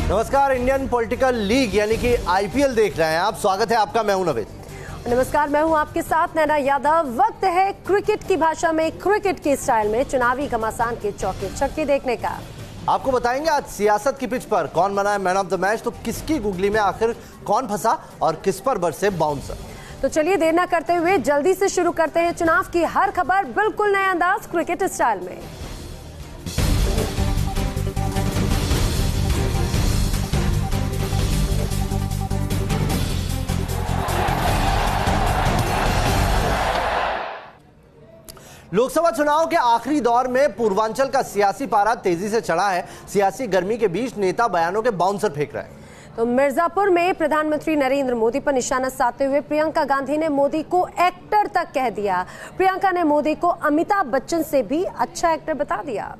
नमस्कार, Indian political league यानी कि आईपीएल देख रहे हैं आप। स्वागत है आपका, मैं हूं नवेद। नमस्कार, मैं हूं आपके साथ नैना यादव। वक्त है क्रिकेट की भाषा में, क्रिकेट के स्टाइल में चुनावी घमासान के चौके छक्के देखने का। आपको बताएंगे आज सियासत की पिच पर कौन बना है मैन ऑफ द मैच, तो किसकी गुगली में आखिर कौन फंसा और किस पर बरसे बाउंसर। तो चलिए देर न करते हुए जल्दी से शुरू करते हैं चुनाव की हर खबर बिल्कुल नया अंदाज क्रिकेट स्टाइल में। लोकसभा चुनाव के आखिरी दौर में पूर्वांचल का सियासी पारा तेजी से चढ़ा है। सियासी गर्मी के बीच नेता बयानों के बाउंसर फेंक रहे हैं। तो मिर्जापुर में प्रधानमंत्री नरेंद्र मोदी पर निशाना साधते हुए प्रियंका गांधी ने मोदी को एक्टर तक कह दिया। प्रियंका ने मोदी को अमिताभ बच्चन से भी अच्छा एक्टर बता दिया।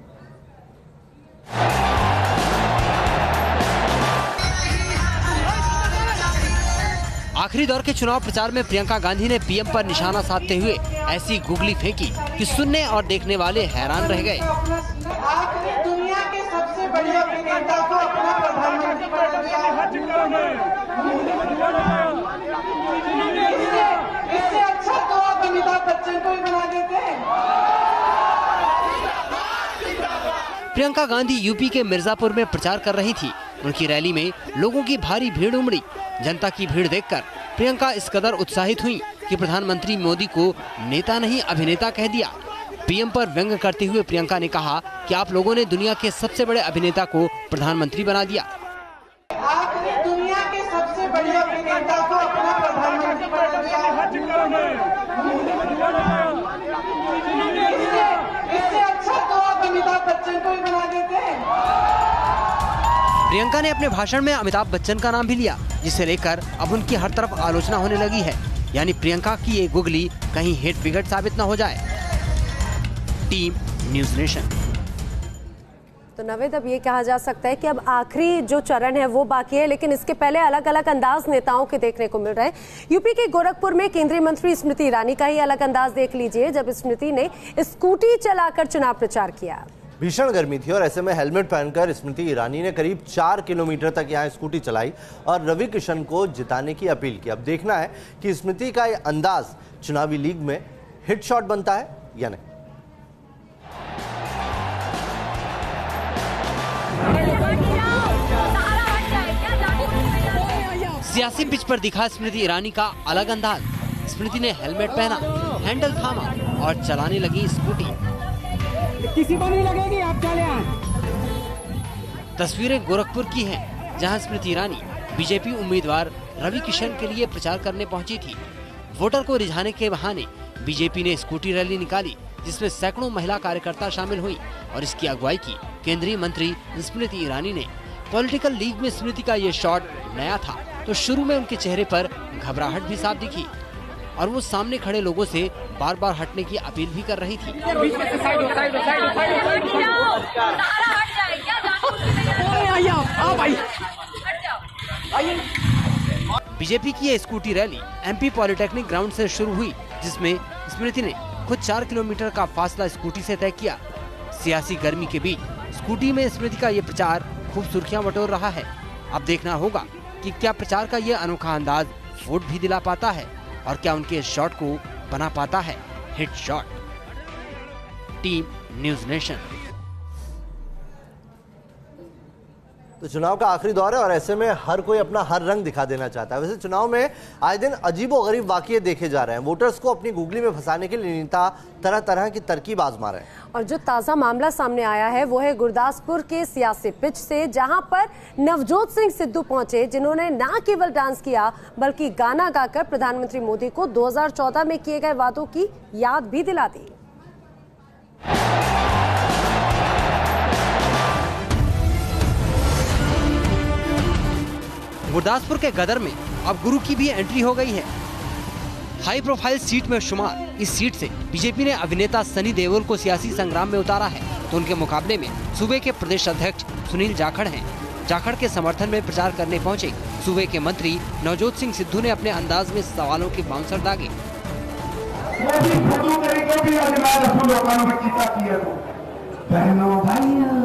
आखिरी दौर के चुनाव प्रचार में प्रियंका गांधी ने पीएम पर निशाना साधते हुए ऐसी गुगली फेंकी कि सुनने और देखने वाले हैरान रह गए। आपने दुनिया के सबसे बड़े अभिनेता को अपना प्रधानमंत्री बना दिया। इससे अच्छा तो आप अमिताभ बच्चन को ही बना देते हैं। प्रियंका गांधी यूपी के मिर्जापुर में प्रचार कर रही थी। उनकी रैली में लोगों की भारी भीड़ उमड़ी। जनता की भीड़ देखकर प्रियंका इस कदर उत्साहित हुई कि प्रधानमंत्री मोदी को नेता नहीं अभिनेता कह दिया। पीएम पर व्यंग करते हुए प्रियंका ने कहा कि आप लोगों ने दुनिया के सबसे बड़े अभिनेता को प्रधानमंत्री बना दिया। आपने दुनिया के सबसे बड़े अभिनेता को अपना प्रधानमंत्री बना दिया। इससे अच्छा तो आप अमिताभ बच्चन को ही बना देते हैं। प्रियंका ने अपने भाषण में अमिताभ बच्चन का नाम भी लिया, जिसे लेकर अब उनकी हर तरफ आलोचना होने लगी है। यानी प्रियंका की ये गुगली कहीं हिट विकेट साबित न हो जाए। Team news nation. तो नवेद, अब ये कहा जा सकता है कि अब आखिरी जो चरण है वो बाकी है, लेकिन इसके पहले अलग अलग अंदाज नेताओं के देखने को मिल रहे हैं। यूपी के गोरखपुर में केंद्रीय मंत्री स्मृति ईरानी का ही अलग अंदाज देख लीजिए, जब स्मृति ने स्कूटी चलाकर चुनाव प्रचार किया। भीषण गर्मी थी और ऐसे में हेलमेट पहनकर स्मृति ईरानी ने करीब 4 किलोमीटर तक यहाँ स्कूटी चलाई और रवि किशन को जिताने की अपील की। अब देखना है कि स्मृति का ये अंदाज चुनावी लीग में हिट शॉट बनता है या नहीं। सियासी पिच पर दिखा स्मृति ईरानी का अलग अंदाज। स्मृति ने हेलमेट पहना, हैंडल थामा और चलाने लगी स्कूटी। किसी को नहीं लगेगी, आप चले आए। तस्वीरें गोरखपुर की हैं, जहां स्मृति ईरानी बीजेपी उम्मीदवार रवि किशन के लिए प्रचार करने पहुंची थी। वोटर को रिझाने के बहाने बीजेपी ने स्कूटी रैली निकाली, जिसमें सैकड़ों महिला कार्यकर्ता शामिल हुई और इसकी अगुवाई की केंद्रीय मंत्री स्मृति ईरानी ने। पॉलिटिकल लीग में स्मृति का ये शॉट नया था, तो शुरू में उनके चेहरे पर घबराहट भी साफ दिखी और वो सामने खड़े लोगों से बार बार हटने की अपील भी कर रही थी। बीजेपी की ये scooty rally MP polytechnic ground से शुरू हुई, जिसमें स्मृति ने खुद 4 किलोमीटर का फासला स्कूटी से तय किया। सियासी गर्मी के बीच स्कूटी में स्मृति का ये प्रचार खूब सुर्खियां बटोर रहा है। अब देखना होगा कि क्या प्रचार का ये अनोखा अंदाज वोट भी दिला पाता है और क्या उनके शॉट को बना पाता है hit shot. Team news nation. तो चुनाव का आखिरी दौर है और ऐसे में हर कोई अपना हर रंग दिखा देना चाहता है। वैसे चुनाव में आए दिन अजीबोगरीब वाकये देखे जा रहे हैं। वोटर्स को अपनी गुगली में फंसाने के लिए नेता तरह तरह की तरकीब आजमा रहे हैं। और जो ताज़ा मामला सामने आया है वो है गुरदासपुर के सियासी पिच से, जहां पर नवजोत सिंह सिद्धू पहुंचे, जिन्होंने न केवल डांस किया बल्कि गाना गाकर प्रधानमंत्री मोदी को 2014 में किए गए वादों की याद भी दिला दी। गुरदासपुर के गदर में अब गुरु की भी एंट्री हो गई है। हाई प्रोफाइल सीट में शुमार इस सीट से बीजेपी ने अभिनेता सनी देओल को सियासी संग्राम में उतारा है, तो उनके मुकाबले में सूबे के प्रदेश अध्यक्ष सुनील जाखड़ हैं। जाखड़ के समर्थन में प्रचार करने पहुंचे सूबे के मंत्री नवजोत सिंह सिद्धू ने अपने अंदाज में सवालों के बाउंसर दागे। बहनों भाइयों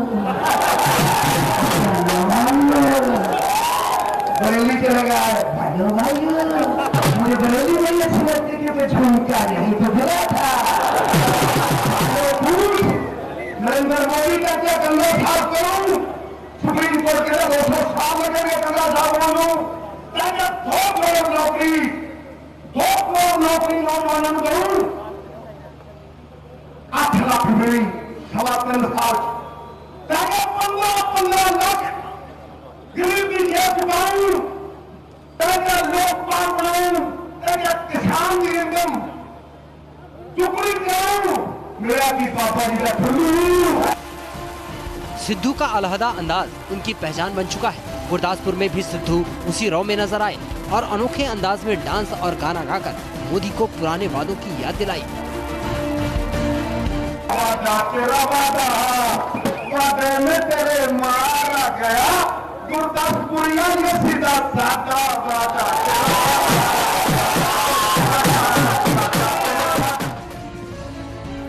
क्यों भाई मुझे बरेली नहीं अच्छी लगती कि मैं झुमका नहीं तो गिरा था। नरेंद्र मोदी का क्या कंधा साफ करूं, सुप्रीम कोर्ट के 207 का कंधा साफ बोलूं, ताकि 2 करोड़ नौकरी नौजवानों को करूं, 8 लाख रुपये 3.25 साल, ताकि 15 लाख गरीबी से चुकाऊं, ताकि लोकपाल बनाऊं, ताकि किसान की इनकम चुपड़ी करूं, मेरा की पापा जी का खुलू। सिद्धू का अलहदा अंदाज उनकी पहचान बन चुका है। गुरदासपुर में भी सिद्धू उसी रौ में नजर आए और अनोखे अंदाज में डांस और गाना गाकर मोदी को पुराने वादों की याद दिलाई। वादे में तेरे मारा गया गुरदासपुरिया ये सीधा साधा वादा।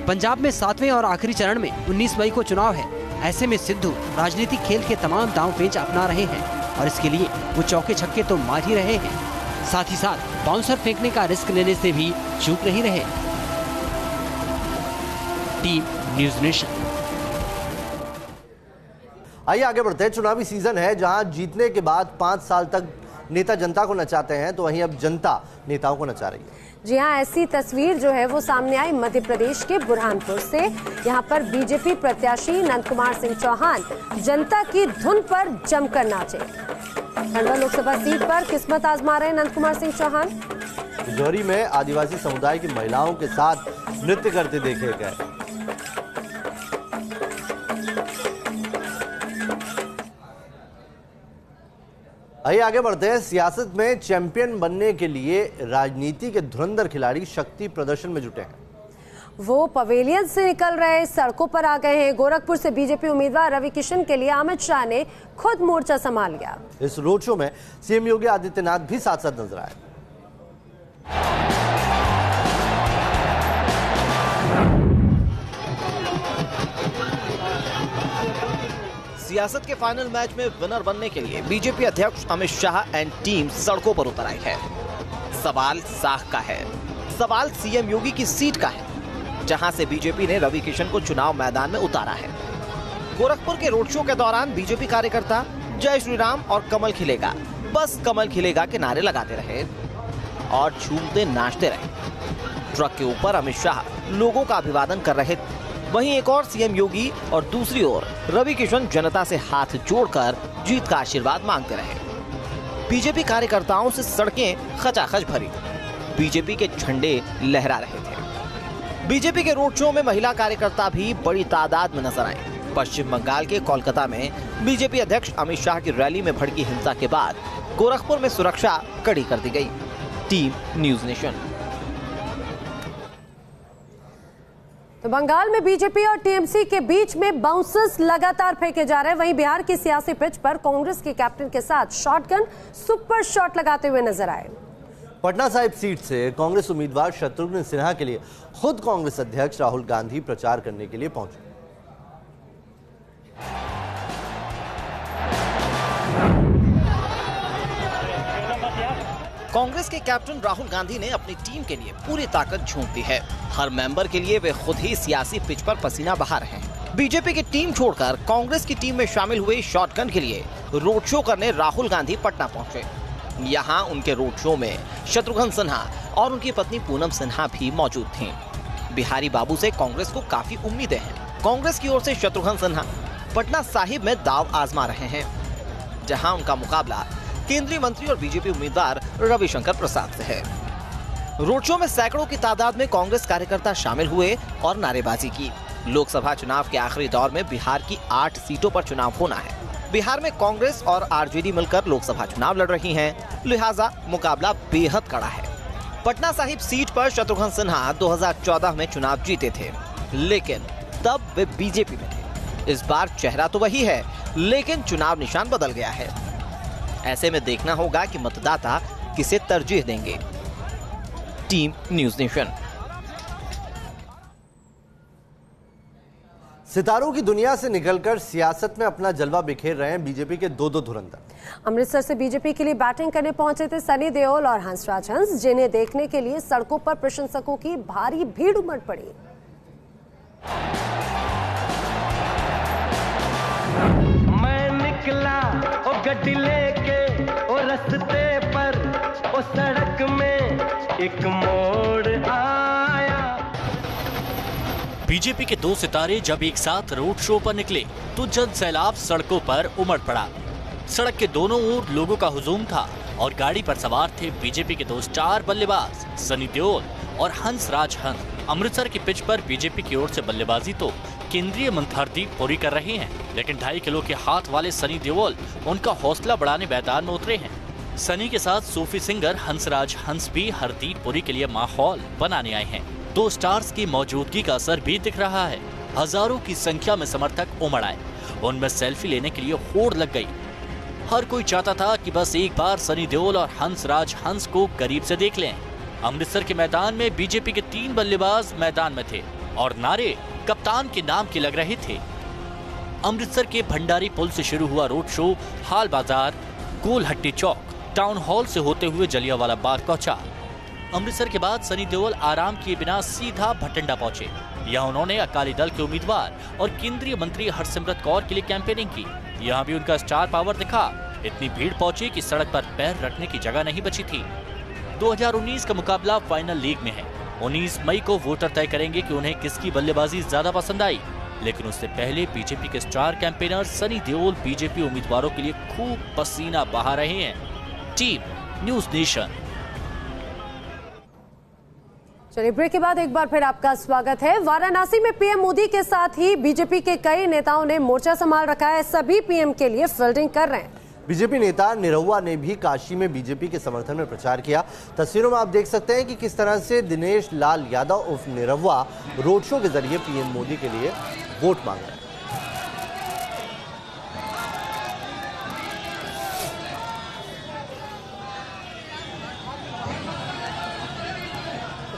पंजाब में 7वें और आखिरी चरण में 19 मई को चुनाव है। ऐसे में सिद्धू राजनीतिक खेल के तमाम दांव पेच अपना रहे हैं और इसके लिए वो चौके छक्के तो मार ही रहे हैं, साथ ही साथ बाउंसर फेंकने का रिस्क लेने से भी चूक नहीं रहे। Team news nation. आइए आगे बढ़ते हैं। चुनावी सीजन है जहां जीतने के बाद 5 साल तक नेता जनता को नचाते हैं, तो वहीं अब जनता नेताओं को नचा रही है। जी हाँ, ऐसी तस्वीर जो है वो सामने आई मध्य प्रदेश के बुरहानपुर से। यहाँ पर बीजेपी प्रत्याशी नंद कुमार सिंह चौहान जनता की धुन पर जमकर नाचे। खंडवा लोकसभा सीट पर किस्मत आजमा रहे नंद कुमार सिंह चौहान। तिजोरी में आदिवासी समुदाय की महिलाओं के साथ नृत्य करते देखे गए। आइए आगे बढ़ते हैं। सियासत में चैंपियन बनने के लिए राजनीति के धुरंधर खिलाड़ी शक्ति प्रदर्शन में जुटे हैं। वो पवेलियन से निकल रहे सड़कों पर आ गए हैं। गोरखपुर से बीजेपी उम्मीदवार रवि किशन के लिए अमित शाह ने खुद मोर्चा संभाल लिया। इस रोड शो में सीएम योगी आदित्यनाथ भी साथ साथ नजर आए। सियासत के फाइनल मैच में विनर बनने के लिए बीजेपी अध्यक्ष अमित शाह एंड टीम सड़कों पर उतर आई है। सवाल साख का है, सवाल सीएम योगी की सीट का है, जहां से बीजेपी ने रवि किशन को चुनाव मैदान में उतारा है। गोरखपुर के रोड शो के दौरान बीजेपी कार्यकर्ता जय श्री राम और कमल खिलेगा, बस कमल खिलेगा के नारे लगाते रहे और झूमते नाचते रहे। ट्रक के ऊपर अमित शाह लोगों का अभिवादन कर रहे थे। वहीं एक और सीएम योगी और दूसरी ओर रवि किशन जनता से हाथ जोड़कर जीत का आशीर्वाद मांगते रहे। बीजेपी कार्यकर्ताओं से सड़कें खचाखच भरी, बीजेपी के झंडे लहरा रहे थे। बीजेपी के रोड शो में महिला कार्यकर्ता भी बड़ी तादाद में नजर आए। पश्चिम बंगाल के कोलकाता में बीजेपी अध्यक्ष अमित शाह की रैली में भड़की हिंसा के बाद गोरखपुर में सुरक्षा कड़ी कर दी गई। Team news nation. तो बंगाल में बीजेपी और टीएमसी के बीच में बाउंसर्स लगातार फेंके जा रहे हैं। वहीं बिहार की सियासी पिच पर कांग्रेस के कैप्टन के साथ शॉटगन सुपर शॉट लगाते हुए नजर आए। पटना साहिब सीट से कांग्रेस उम्मीदवार शत्रुघ्न सिन्हा के लिए खुद कांग्रेस अध्यक्ष राहुल गांधी प्रचार करने के लिए पहुंचे। कांग्रेस के कैप्टन राहुल गांधी ने अपनी टीम के लिए पूरी ताकत झोंक दी है। हर मेंबर के लिए वे खुद ही सियासी पिच पर पसीना बहा रहे हैं। बीजेपी की टीम छोड़कर कांग्रेस की टीम में शामिल हुए शॉटगन के लिए रोड शो करने राहुल गांधी पटना पहुंचे। यहां उनके रोड शो में शत्रुघ्न सिन्हा और उनकी पत्नी पूनम सिन्हा भी मौजूद थीं। बिहारी बाबू से कांग्रेस को काफी उम्मीदें हैं। कांग्रेस की ओर से शत्रुघ्न सिन्हा पटना साहिब में दाव आजमा रहे हैं, जहां उनका मुकाबला केंद्रीय मंत्री और बीजेपी उम्मीदवार रविशंकर प्रसाद से है। रोड शो में सैकड़ों की तादाद में कांग्रेस कार्यकर्ता शामिल हुए और नारेबाजी की। लोकसभा चुनाव के आखिरी दौर में बिहार की 8 सीटों पर चुनाव होना है। बिहार में कांग्रेस और आरजेडी मिलकर लोकसभा चुनाव लड़ रही हैं, लिहाजा मुकाबला बेहद कड़ा है। पटना साहिब सीट पर शत्रुघ्न सिन्हा 2014 में चुनाव जीते थे, लेकिन तब वे बीजेपी में थे। इस बार चेहरा तो वही है, लेकिन चुनाव निशान बदल गया है। ऐसे में देखना होगा कि मतदाता किसे तरजीह देंगे। Team news nation. सितारों की दुनिया से निकलकर सियासत में अपना जलवा बिखेर रहे हैं बीजेपी के दो धुरंधर। अमृतसर से बीजेपी के लिए बैटिंग करने पहुंचे थे सनी देओल और हंसराज हंस, जिन्हें देखने के लिए सड़कों पर प्रशंसकों की भारी भीड़ उमड़ पड़ी। मैं निकला ओ गड्डी लेके ओ रस्ते पर ओ सड़क में एक मोड़ आया। बीजेपी के दो सितारे जब एक साथ रोड शो पर निकले तो जन सैलाब सड़कों पर उमड़ पड़ा। सड़क के दोनों ओर लोगों का हुजूम था और गाड़ी पर सवार थे बीजेपी के दो स्टार बल्लेबाज सनी देओल और हंसराज हंस। अमृतसर की पिच पर बीजेपी की ओर से बल्लेबाजी तो केंद्रीय मंत्री हरदीप पुरी कर रहे हैं, लेकिन 2.5 किलो के हाथ वाले सनी देओल उनका हौसला बढ़ाने मैदान में उतरे हैं। सनी के साथ सूफी सिंगर हंसराज हंस भी हरदीप पुरी के लिए माहौल बनाने आए हैं। दो स्टार्स की मौजूदगी का असर भी दिख रहा है। हजारों की संख्या में समर्थक उमड़ आए, उनमें सेल्फी लेने के लिए होड़ लग गई। हर कोई चाहता था कि बस एक बार सनी देओल और हंसराज हंस को करीब से देख लें। अमृतसर के मैदान में बीजेपी के 3 बल्लेबाज मैदान में थे और नारे कप्तान के नाम के लग रहे थे। अमृतसर के भंडारी पुल से शुरू हुआ रोड शो हाल बाजार, गोलहट्टी चौक, टाउन हॉल से होते हुए जलियांवाला बाग पहुंचा। अमृतसर के बाद सनी देओल आराम किए बिना सीधा भटिंडा पहुंचे। यहाँ उन्होंने अकाली दल के उम्मीदवार और केंद्रीय मंत्री हरसिमरत कौर के लिए कैंपेनिंग की। यहाँ भी उनका स्टार पावर दिखा। इतनी भीड़ पहुंची कि सड़क पर पैर रखने की जगह नहीं बची थी। 2019 का मुकाबला फाइनल लीग में है। 19 मई को वोटर तय करेंगे कि उन्हें किसकी बल्लेबाजी ज्यादा पसंद आई। लेकिन उससे पहले बीजेपी के star campaigner Sunny Deol BJP उम्मीदवारों के लिए खूब पसीना बहा रहे हैं। Team news nation. चलिए ब्रेक के बाद एक बार फिर आपका स्वागत है। वाराणसी में पीएम मोदी के साथ ही बीजेपी के कई नेताओं ने मोर्चा संभाल रखा है। सभी पीएम के लिए फील्डिंग कर रहे हैं। बीजेपी नेता निरहुआ ने भी काशी में बीजेपी के समर्थन में प्रचार किया। तस्वीरों में आप देख सकते हैं कि किस तरह से दिनेश लाल यादव उर्फ निरहुआ रोड शो के जरिए पीएम मोदी के लिए वोट मांग रहे हैं।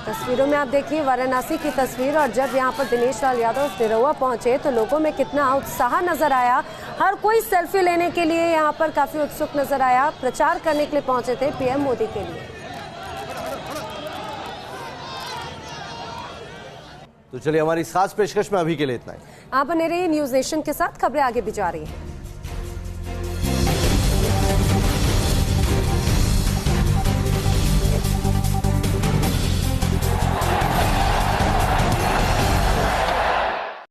तस्वीरों में आप देखिए वाराणसी की तस्वीर, और जब यहां पर दिनेश लाल यादव निरहुआ पहुंचे तो लोगों में कितना उत्साह नजर आया। हर कोई सेल्फी लेने के लिए यहां पर काफी उत्सुक नजर आया। प्रचार करने के लिए पहुंचे थे पीएम मोदी के लिए। तो चलिए हमारी खास पेशकश में अभी के लिए इतना ही। आप बने रहिए न्यूज नेशन के साथ, खबरें आगे भी जा रही हैं।